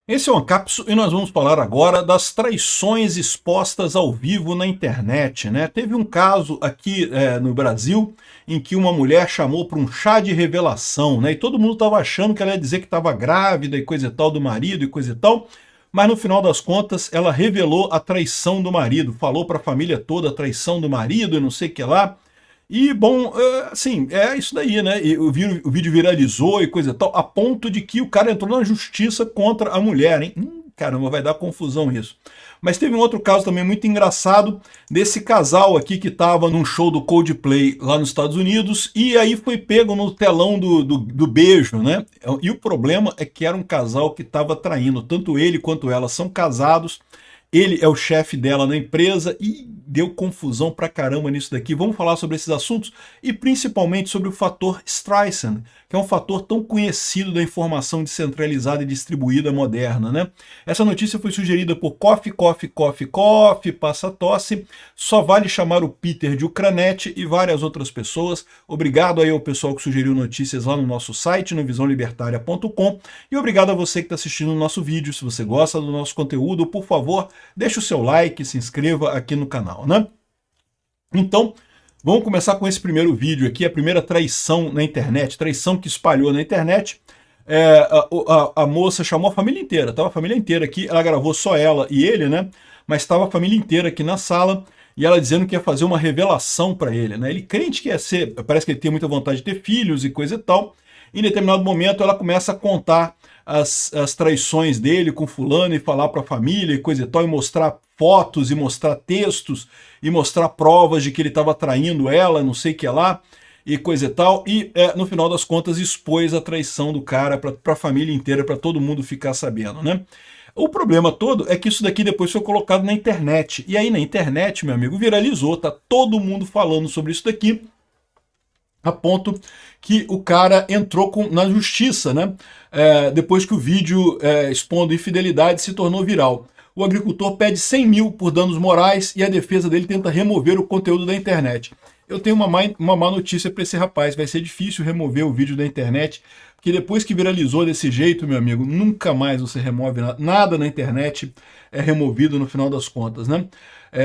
Esse é o Ancapso e nós vamos falar agora das traições expostas ao vivo na internet, né? Teve um caso aqui no Brasil em que uma mulher chamou para um chá de revelação, né? E todo mundo estava achando que ela ia dizer que estava grávida e coisa e tal do marido e coisa e tal, mas no final das contas ela revelou a traição do marido, falou para a família toda a traição do marido e não sei o que lá. E, bom, assim, é isso daí, né? E o vídeo viralizou e coisa e tal, a ponto de que o cara entrou na justiça contra a mulher, hein? Caramba, vai dar confusão isso. Mas teve um outro caso também muito engraçado desse casal aqui que estava num show do Coldplay lá nos Estados Unidos e aí foi pego no telão do beijo, né? E o problema é que era um casal que estava traindo, tanto ele quanto ela são casados. Ele é o chefe dela na empresa e deu confusão pra caramba nisso daqui. Vamos falar sobre esses assuntos e principalmente sobre o fator Streisand, que é um fator tão conhecido da informação descentralizada e distribuída moderna, né? Essa notícia foi sugerida por Coffee, Passa Tosse, Só Vale Chamar o Peter de Ucranete e várias outras pessoas. Obrigado aí ao pessoal que sugeriu notícias lá no nosso site, no visãolibertaria.com, e obrigado a você que está assistindo o nosso vídeo. Se você gosta do nosso conteúdo, por favor, deixe o seu like, se inscreva aqui no canal, né? Então, vamos começar com esse primeiro vídeo aqui, a primeira traição na internet, traição que espalhou na internet. A moça chamou a família inteira, estava a família inteira aqui, ela gravou só ela e ele, né? Mas estava a família inteira aqui na sala e ela dizendo que ia fazer uma revelação para ele, né? Ele crente que ia ser, parece que ele tem muita vontade de ter filhos e coisa e tal. Em determinado momento ela começa a contar as traições dele com fulano e falar para a família e coisa e tal, e mostrar fotos e mostrar textos e mostrar provas de que ele estava traindo ela, não sei o que lá, e coisa e tal, e no final das contas expôs a traição do cara para a família inteira, para todo mundo ficar sabendo, né? O problema todo é que isso daqui depois foi colocado na internet, e aí na internet, meu amigo, viralizou, tá todo mundo falando sobre isso daqui, a ponto que o cara entrou na justiça, né? Depois que o vídeo expondo infidelidade se tornou viral. O agricultor pede 100 mil por danos morais e a defesa dele tenta remover o conteúdo da internet. Eu tenho uma má notícia para esse rapaz, vai ser difícil remover o vídeo da internet, porque depois que viralizou desse jeito, meu amigo, nunca mais você remove nada, nada na internet é removido no final das contas, né?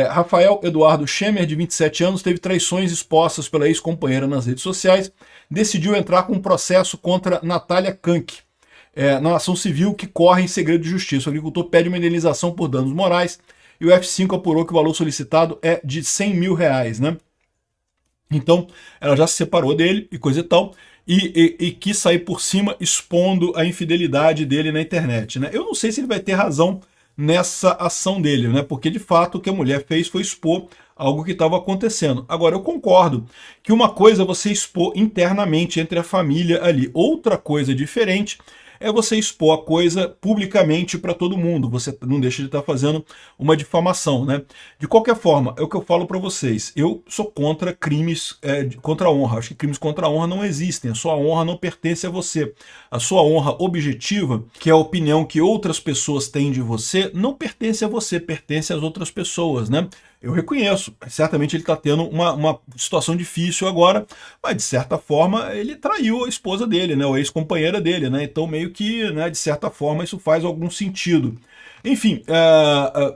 Rafael Eduardo Schemer, de 27 anos, teve traições expostas pela ex-companheira nas redes sociais, decidiu entrar com um processo contra Natália Kank, na ação civil que corre em segredo de justiça. O agricultor pede uma indenização por danos morais e o F5 apurou que o valor solicitado é de 100 mil reais, né? Então, ela já se separou dele e coisa e tal, e quis sair por cima expondo a infidelidade dele na internet, né? Eu não sei se ele vai ter razão nessa ação dele, né? Porque de fato o que a mulher fez foi expor algo que estava acontecendo. Agora, eu concordo que uma coisa é você expor internamente entre a família ali, outra coisa diferente é você expor a coisa publicamente para todo mundo. Você não deixa de estar fazendo uma difamação, né? De qualquer forma, é o que eu falo para vocês. Eu sou contra crimes contra a honra. Acho que crimes contra a honra não existem. A sua honra não pertence a você. A sua honra objetiva, que é a opinião que outras pessoas têm de você, não pertence a você, pertence às outras pessoas, né? Eu reconheço, certamente ele está tendo uma situação difícil agora, mas de certa forma ele traiu a esposa dele, né, a ex-companheira dele, né, então meio que, né, de certa forma isso faz algum sentido. Enfim,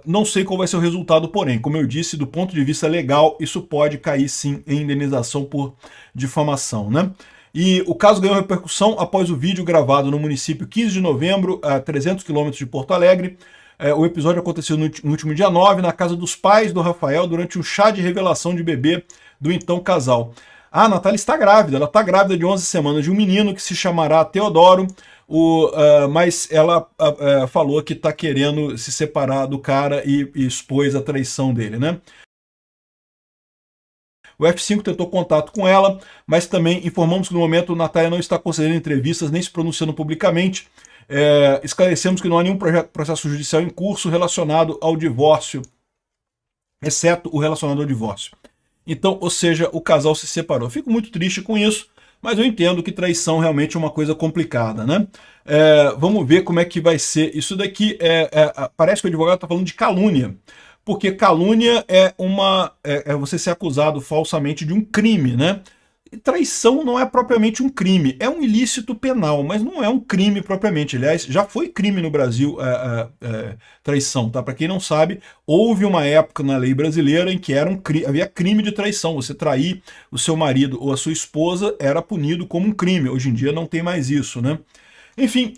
não sei qual vai ser o resultado, porém, como eu disse, do ponto de vista legal, isso pode cair sim em indenização por difamação, né? E o caso ganhou repercussão após o vídeo gravado no município 15 de novembro, a 300 quilômetros de Porto Alegre. O episódio aconteceu no último dia 9, na casa dos pais do Rafael, durante um chá de revelação de bebê do então casal. A Natália está grávida, ela está grávida de 11 semanas de um menino que se chamará Teodoro, mas ela falou que está querendo se separar do cara e expôs a traição dele, né? O F5 tentou contato com ela, mas também informamos que no momento Natália não está concedendo entrevistas nem se pronunciando publicamente. Esclarecemos que não há nenhum processo judicial em curso relacionado ao divórcio, exceto o relacionado ao divórcio. Então, ou seja, o casal se separou. Fico muito triste com isso, mas eu entendo que traição realmente é uma coisa complicada, né? Vamos ver como é que vai ser isso daqui. Parece que o advogado está falando de calúnia, porque calúnia é você ser acusado falsamente de um crime, né? traição não é propriamente um crime, é um ilícito penal, mas não é um crime propriamente. Aliás, já foi crime no Brasil traição, tá? Para quem não sabe, houve uma época na lei brasileira em que havia crime de traição. Você trair o seu marido ou a sua esposa era punido como um crime. Hoje em dia não tem mais isso, né? Enfim,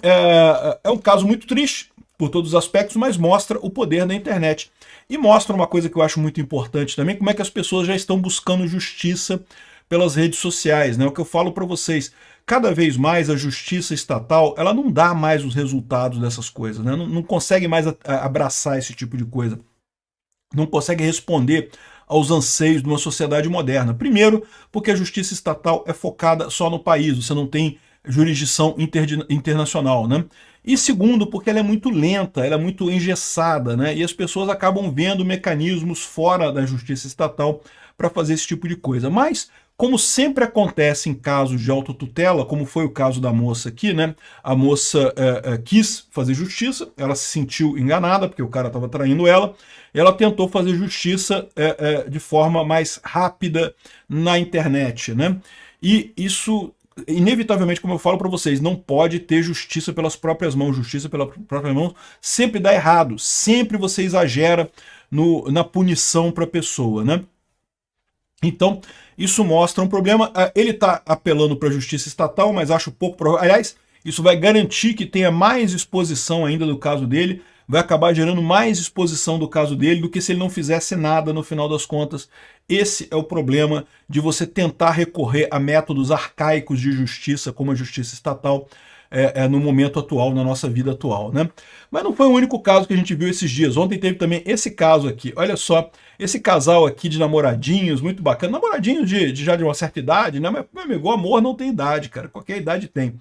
é um caso muito triste por todos os aspectos, mas mostra o poder da internet. E mostra uma coisa que eu acho muito importante também, como é que as pessoas já estão buscando justiça pelas redes sociais, né? O que eu falo para vocês, cada vez mais a justiça estatal, ela não dá mais os resultados dessas coisas, né? Não consegue mais abraçar esse tipo de coisa. Não consegue responder aos anseios de uma sociedade moderna. Primeiro, porque a justiça estatal é focada só no país, você não tem jurisdição internacional, né? E segundo, porque ela é muito lenta, ela é muito engessada, né? E as pessoas acabam vendo mecanismos fora da justiça estatal para fazer esse tipo de coisa. Mas, como sempre acontece em casos de autotutela, como foi o caso da moça aqui, né? A moça quis fazer justiça, ela se sentiu enganada, porque o cara estava traindo ela, ela tentou fazer justiça de forma mais rápida na internet, né? E isso, inevitavelmente, como eu falo para vocês, não pode ter justiça pelas próprias mãos. Justiça pelas próprias mãos sempre dá errado, sempre você exagera na punição para a pessoa, né? Então, isso mostra um problema. Ele está apelando para a justiça estatal, mas acho pouco provável. Aliás, isso vai garantir que tenha mais exposição ainda do caso dele, vai acabar gerando mais exposição do caso dele do que se ele não fizesse nada no final das contas. Esse é o problema de você tentar recorrer a métodos arcaicos de justiça, como a justiça estatal, no momento atual, na nossa vida atual, né? Mas não foi o único caso que a gente viu esses dias. Ontem teve também esse caso aqui. Olha só, esse casal aqui de namoradinhos, muito bacana. Namoradinhos já de uma certa idade, né? Mas, meu amigo, o amor não tem idade, cara. Qualquer idade tem.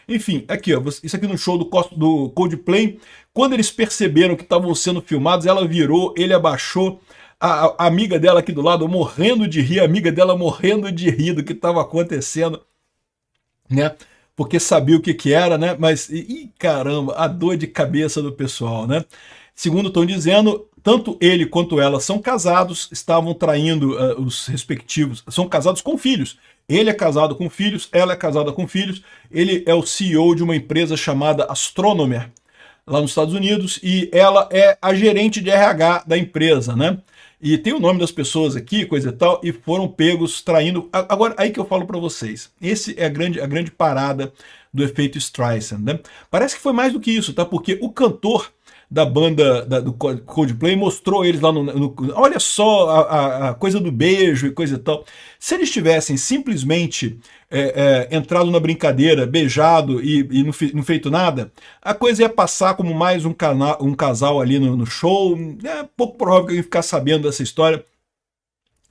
Enfim, aqui, ó, isso aqui no show do Coldplay. Quando eles perceberam que estavam sendo filmados, ela virou, ele abaixou. A amiga dela aqui do lado morrendo de rir, a amiga dela morrendo de rir do que estava acontecendo, né? Porque sabia o que era, né? Mas, caramba, a dor de cabeça do pessoal, né? Segundo estão dizendo, tanto ele quanto ela são casados, estavam traindo os respectivos, são casados com filhos. Ele é casado com filhos, ela é casada com filhos, ele é o CEO de uma empresa chamada Astronomer, lá nos Estados Unidos, e ela é a gerente de RH da empresa, né? E tem o nome das pessoas aqui, coisa e tal, e foram pegos traindo. Agora, aí que eu falo para vocês, esse é a grande parada do efeito Streisand, né? Parece que foi mais do que isso, tá? Porque o cantor da banda do Coldplay mostrou eles lá olha só a coisa do beijo e coisa e tal. Se eles tivessem simplesmente entrado na brincadeira, beijado e não feito nada, a coisa ia passar como mais um casal ali no show. É pouco provável que eu ia ficar sabendo dessa história,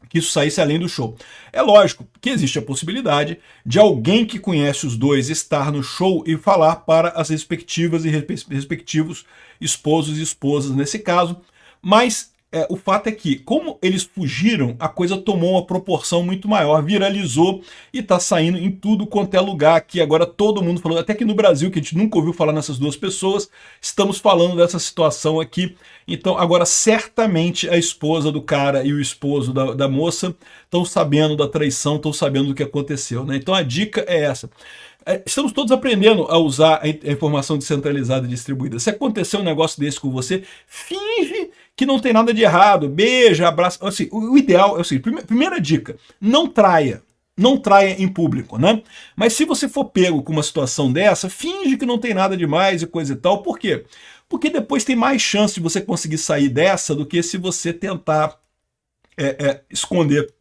que isso saísse além do show. É lógico que existe a possibilidade de alguém que conhece os dois estar no show e falar para as respectivas e respectivos esposos e esposas nesse caso, mas o fato é que, como eles fugiram, a coisa tomou uma proporção muito maior, viralizou e está saindo em tudo quanto é lugar aqui. Agora todo mundo falando, até que no Brasil, que a gente nunca ouviu falar nessas duas pessoas, estamos falando dessa situação aqui. Então agora certamente a esposa do cara e o esposo da moça estão sabendo da traição, estão sabendo do que aconteceu, né? Então a dica é essa. Estamos todos aprendendo a usar a informação descentralizada e distribuída. Se acontecer um negócio desse com você, finge que não tem nada de errado, beija, abraça. Assim, o ideal é o seguinte, primeira dica, não traia. Não traia em público, né? Mas se você for pego com uma situação dessa, finge que não tem nada demais e coisa e tal. Por quê? Porque depois tem mais chance de você conseguir sair dessa do que se você tentar esconder,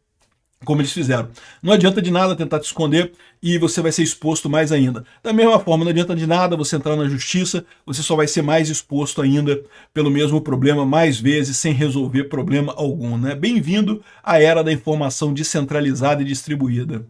como eles fizeram. Não adianta de nada tentar te esconder e você vai ser exposto mais ainda. Da mesma forma, não adianta de nada você entrar na justiça, você só vai ser mais exposto ainda pelo mesmo problema mais vezes sem resolver problema algum, né? Bem-vindo à era da informação descentralizada e distribuída.